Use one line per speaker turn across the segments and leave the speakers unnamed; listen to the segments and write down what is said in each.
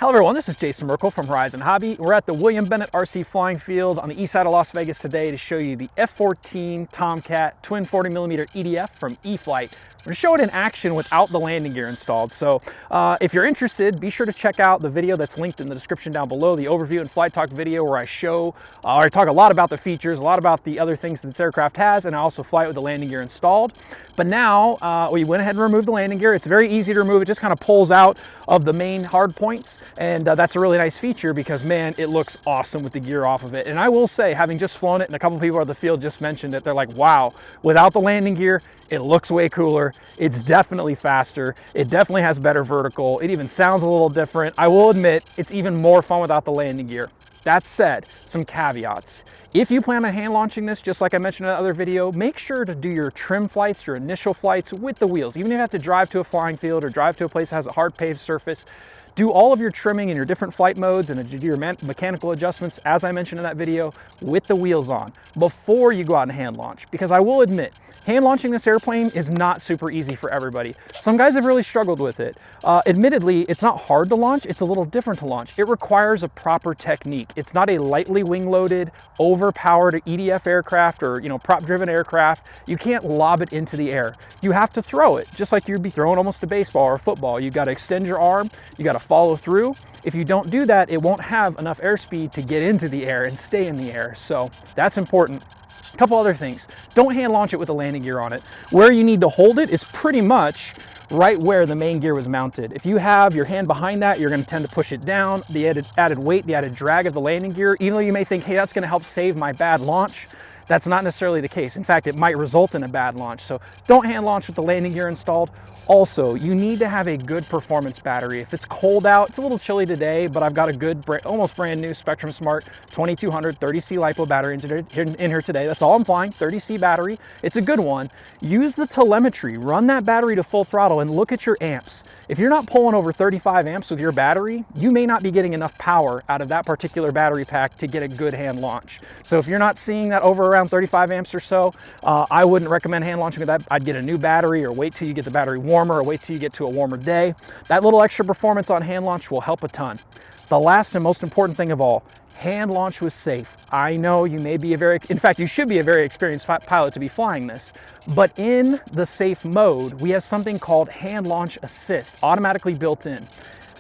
Hello everyone, this is Jason Merkel from Horizon Hobby. We're at the William Bennett RC Flying Field on the east side of Las Vegas today to show you the F-14 Tomcat Twin 40mm EDF from E-flite. We're going to show it in action without the landing gear installed. So if you're interested, be sure to check out the video that's linked in the description down below, the overview and flight talk video where I show, I talk a lot about the features, a lot about the other things that this aircraft has, and I also fly it with the landing gear installed. But now we went ahead and removed the landing gear. It's very easy to remove. It just kind of pulls out of the main hard points. And that's a really nice feature because, man, it looks awesome with the gear off of it. And I will say, having just flown it, and a couple people at the field just mentioned it, they're like, wow, without the landing gear, it looks way cooler. It's definitely faster. It definitely has better vertical. It even sounds a little different. I will admit, it's even more fun without the landing gear. That said, some caveats. If you plan on hand launching this, just like I mentioned in the other video, make sure to do your trim flights, your initial flights with the wheels. Even if you have to drive to a flying field or drive to a place that has a hard paved surface, do all of your trimming in your different flight modes and do your mechanical adjustments, as I mentioned in that video, with the wheels on before you go out and hand launch. Because I will admit, hand launching this airplane is not super easy for everybody. Some guys have really struggled with it. Admittedly, it's not hard to launch, it's a little different to launch. It requires a proper technique. It's not a lightly wing-loaded, overpowered EDF aircraft or prop-driven aircraft. You can't lob it into the air. You have to throw it, just like you'd be throwing almost a baseball or a football. You've got to extend your arm, you got to follow through. If you don't do that, it won't have enough airspeed to get into the air and stay in the air. So that's important. A couple other things. Don't hand launch it with a landing gear on it. Where you need to hold it is pretty much right where the main gear was mounted. If you have your hand behind that, you're going to tend to push it down. The added weight, the added drag of the landing gear, even though you may think, hey, that's going to help save my bad launch, that's not necessarily the case. In fact, it might result in a bad launch. So don't hand launch with the landing gear installed. Also, you need to have a good performance battery. If it's cold out, it's a little chilly today, but I've got a good, almost brand new Spektrum Smart 2200 30C LiPo battery in here today. That's all I'm flying, 30C battery. It's a good one. Use the telemetry, run that battery to full throttle and look at your amps. If you're not pulling over 35 amps with your battery, you may not be getting enough power out of that particular battery pack to get a good hand launch. So if you're not seeing that over around 35 amps or so, I wouldn't recommend hand launching with that. I'd get a new battery or wait till you get the battery warmer or wait till you get to a warmer day. That little extra performance on hand launch will help a ton. The last and most important thing of all, hand launch was safe. I know you may be in fact, you should be a very experienced pilot to be flying this, but in the safe mode, we have something called hand launch assist, automatically built in.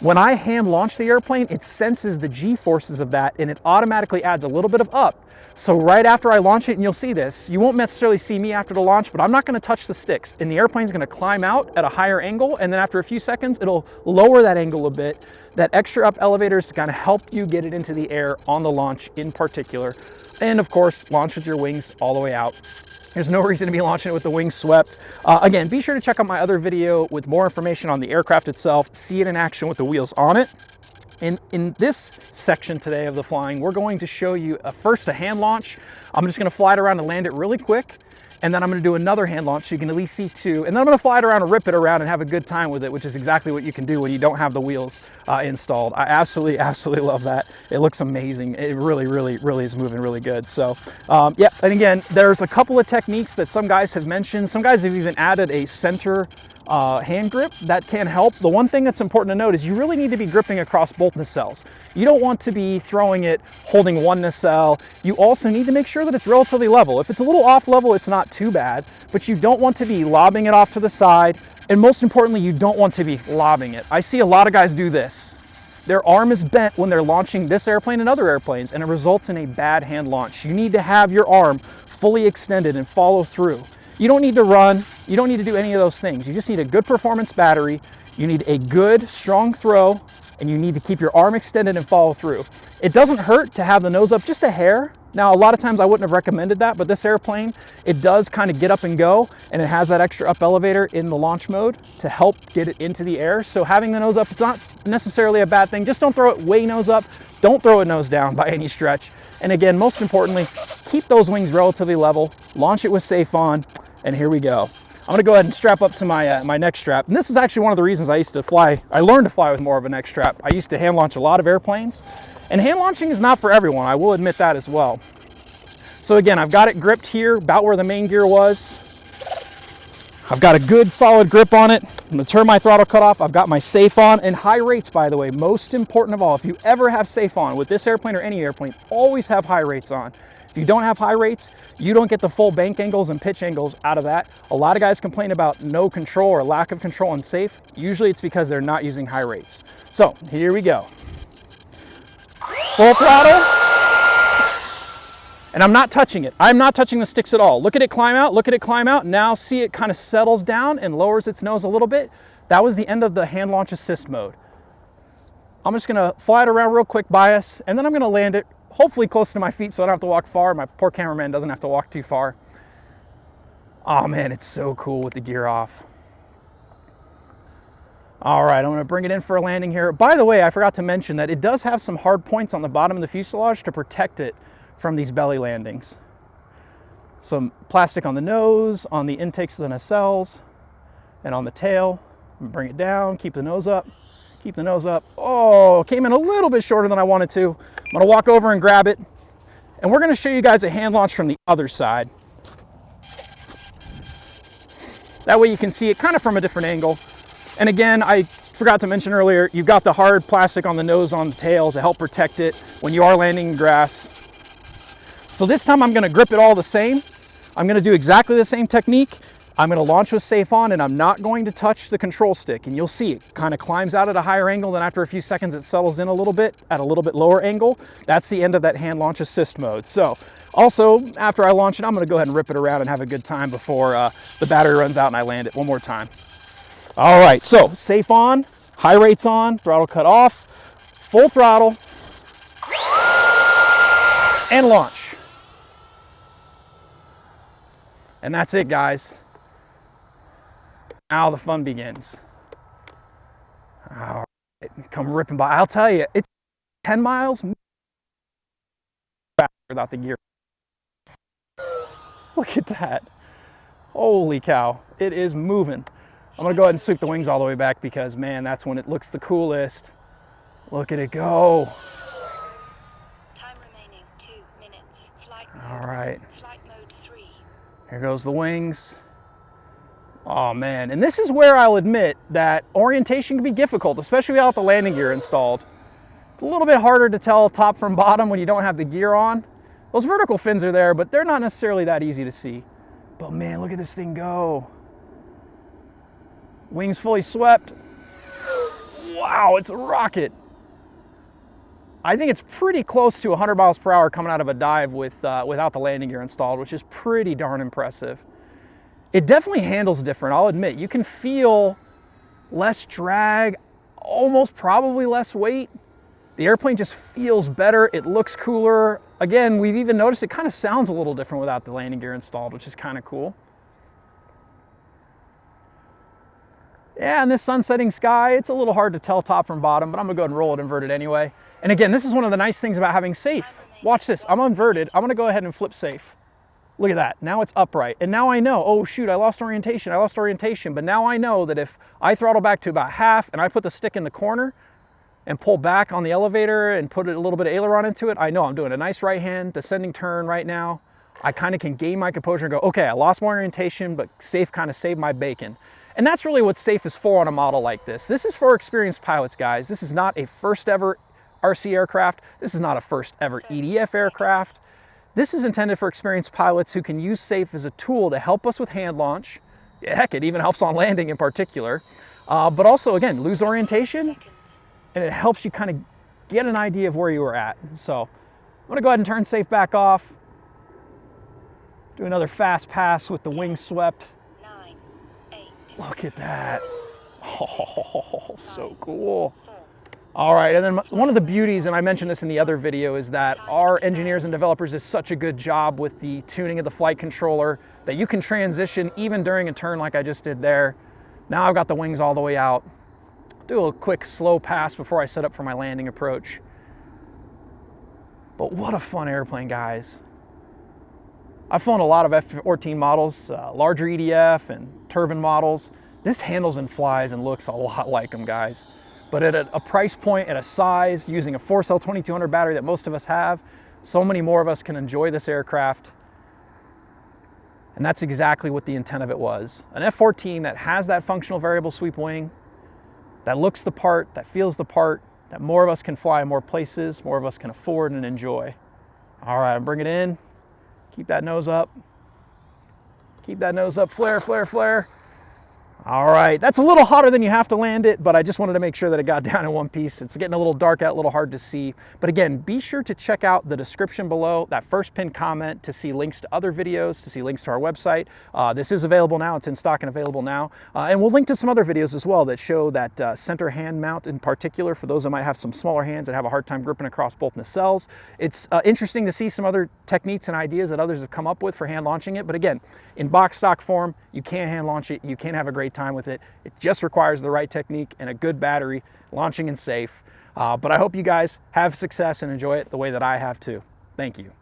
When I hand launch the airplane, it senses the G-forces of that and it automatically adds a little bit of up. So right after I launch it, and you'll see this, you won't necessarily see me after the launch, but I'm not gonna touch the sticks and the airplane's gonna climb out at a higher angle, and then after a few seconds, it'll lower that angle a bit. That extra up elevator is gonna help you get it into the air on the launch in particular. And of course, launch with your wings all the way out. There's no reason to be launching it with the wings swept. Again, be sure to check out my other video with more information on the aircraft itself, see it in action with the wheels on it. And in this section today of the flying, we're going to show you first a hand launch. I'm just gonna fly it around and land it really quick. And then I'm gonna do another hand launch so you can at least see two. And then I'm gonna fly it around and rip it around and have a good time with it, which is exactly what you can do when you don't have the wheels installed. I absolutely love that. It looks amazing. It really is moving really good. So yeah, and again, there's a couple of techniques that some guys have mentioned. Some guys have even added a center hand grip that can help. The one thing that's important to note is you really need to be gripping across both nacelles. You don't want to be throwing it holding one nacelle. You also need to make sure that it's relatively level. If it's a little off level, it's not too bad, but you don't want to be lobbing it off to the side. And most importantly, you don't want to be lobbing it. I see a lot of guys do this. Their arm is bent when they're launching this airplane and other airplanes, and it results in a bad hand launch. You need to have your arm fully extended and follow through. You don't need to run, you don't need to do any of those things. You just need a good performance battery, you need a good, strong throw, and you need to keep your arm extended and follow through. It doesn't hurt to have the nose up just a hair. Now, a lot of times I wouldn't have recommended that, but this airplane, it does kind of get up and go, and it has that extra up elevator in the launch mode to help get it into the air. So having the nose up, it's not necessarily a bad thing. Just don't throw it way nose up. Don't throw it nose down by any stretch. And again, most importantly, keep those wings relatively level, launch it with safe on, and here we go. I'm gonna go ahead and strap up to my my neck strap. And this is actually one of the reasons I learned to fly with more of a neck strap. I used to hand launch a lot of airplanes, and hand launching is not for everyone. I will admit that as well. So again, I've got it gripped here, about where the main gear was. I've got a good solid grip on it. I'm gonna turn my throttle cut off. I've got my SAFE on, and high rates, by the way, most important of all. If you ever have SAFE on with this airplane or any airplane, always have high rates on. If you don't have high rates, you don't get the full bank angles and pitch angles out of that. A lot of guys complain about no control or lack of control on SAFE. Usually it's because they're not using high rates. So here we go. Full throttle. And I'm not touching it. I'm not touching the sticks at all. Look at it climb out, look at it climb out. Now see it kind of settles down and lowers its nose a little bit. That was the end of the hand launch assist mode. I'm just gonna fly it around real quick by us, and then I'm gonna land it hopefully close to my feet so I don't have to walk far. My poor cameraman doesn't have to walk too far. Oh man, it's so cool with the gear off. All right, I'm gonna bring it in for a landing here. By the way, I forgot to mention that it does have some hard points on the bottom of the fuselage to protect it from these belly landings. Some plastic on the nose, on the intakes of the nacelles, and on the tail. Bring it down, keep the nose up, keep the nose up. Oh, came in a little bit shorter than I wanted to. I'm gonna walk over and grab it, and we're gonna show you guys a hand launch from the other side. That way you can see it kind of from a different angle. And again, I forgot to mention earlier, you've got the hard plastic on the nose, on the tail to help protect it when you are landing in grass. So this time I'm gonna grip it all the same. I'm gonna do exactly the same technique. I'm gonna launch with SAFE on, and I'm not going to touch the control stick. And you'll see it kind of climbs out at a higher angle, then after a few seconds it settles in a little bit at a little bit lower angle. That's the end of that hand launch assist mode. So also, after I launch it, I'm gonna go ahead and rip it around and have a good time before the battery runs out and I land it one more time. All right, so SAFE on, high rates on, throttle cut off, full throttle, and launch. And that's it, guys. Now the fun begins. All right, come ripping by. I'll tell you, it's 10 miles without the gear. Look at that. Holy cow, it is moving. I'm gonna go ahead and sweep the wings all the way back because, man, that's when it looks the coolest. Look at it go.
Time remaining 2 minutes. Flight mode.
All right.
Flight mode 3.
Here goes the wings. Oh man, and this is where I'll admit that orientation can be difficult, especially without the landing gear installed. It's a little bit harder to tell top from bottom when you don't have the gear on. Those vertical fins are there, but they're not necessarily that easy to see. But man, look at this thing go. Wings fully swept. Wow, it's a rocket. I think it's pretty close to 100 miles per hour coming out of a dive without the landing gear installed, which is pretty darn impressive. It definitely handles different, I'll admit. You can feel less drag, almost probably less weight. The airplane just feels better, it looks cooler. Again, we've even noticed it kind of sounds a little different without the landing gear installed, which is kind of cool. Yeah, in this sunsetting sky, it's a little hard to tell top from bottom, but I'm gonna go ahead and roll it inverted anyway. And again, this is one of the nice things about having SAFE. Watch this, I'm inverted. I'm gonna go ahead and flip SAFE. Look at that, now it's upright. And now I know, oh shoot, I lost orientation. But now I know that if I throttle back to about half and I put the stick in the corner and pull back on the elevator and put a little bit of aileron into it, I know I'm doing a nice right hand descending turn right now. I kind of can gain my composure and go, okay, I lost my orientation, but SAFE kind of saved my bacon. And that's really what SAFE is for on a model like this. This is for experienced pilots, guys. This is not a first ever RC aircraft. This is not a first ever EDF aircraft. This is intended for experienced pilots who can use SAFE as a tool to help us with hand launch. Yeah, heck, it even helps on landing in particular. But also, again, lose orientation, and it helps you kind of get an idea of where you were at. So I'm gonna go ahead and turn SAFE back off. Do another fast pass with the wings swept.
9, 8.
Look at that. Oh, so cool. All right, and then one of the beauties, and I mentioned this in the other video, is that our engineers and developers did such a good job with the tuning of the flight controller that you can transition even during a turn like I just did there. Now I've got the wings all the way out. Do a quick slow pass before I set up for my landing approach. But what a fun airplane, guys. I've flown a lot of F-14 models, larger EDF and turbine models. This handles and flies and looks a lot like them, guys. But at a price point, at a size, using a 4-cell 2200 battery that most of us have, so many more of us can enjoy this aircraft. And that's exactly what the intent of it was. An F-14 that has that functional variable sweep wing, that looks the part, that feels the part, that more of us can fly in more places, more of us can afford and enjoy. All right, bring it in. Keep that nose up. Keep that nose up, flare, flare, flare. All right, that's a little hotter than you have to land it, but I just wanted to make sure that it got down in one piece. It's getting a little dark out, a little hard to see. But again, be sure to check out the description below, that first pinned comment, to see links to other videos, to see links to our website. This is available now, it's in stock and available now. And we'll link to some other videos as well that show that center hand mount in particular for those that might have some smaller hands and have a hard time gripping across both nacelles. It's interesting to see some other techniques and ideas that others have come up with for hand launching it. But again, in box stock form, you can't hand launch it, you can't have a great time with it. It just requires the right technique and a good battery, launching and safe. But I hope you guys have success and enjoy it the way that I have too. Thank you.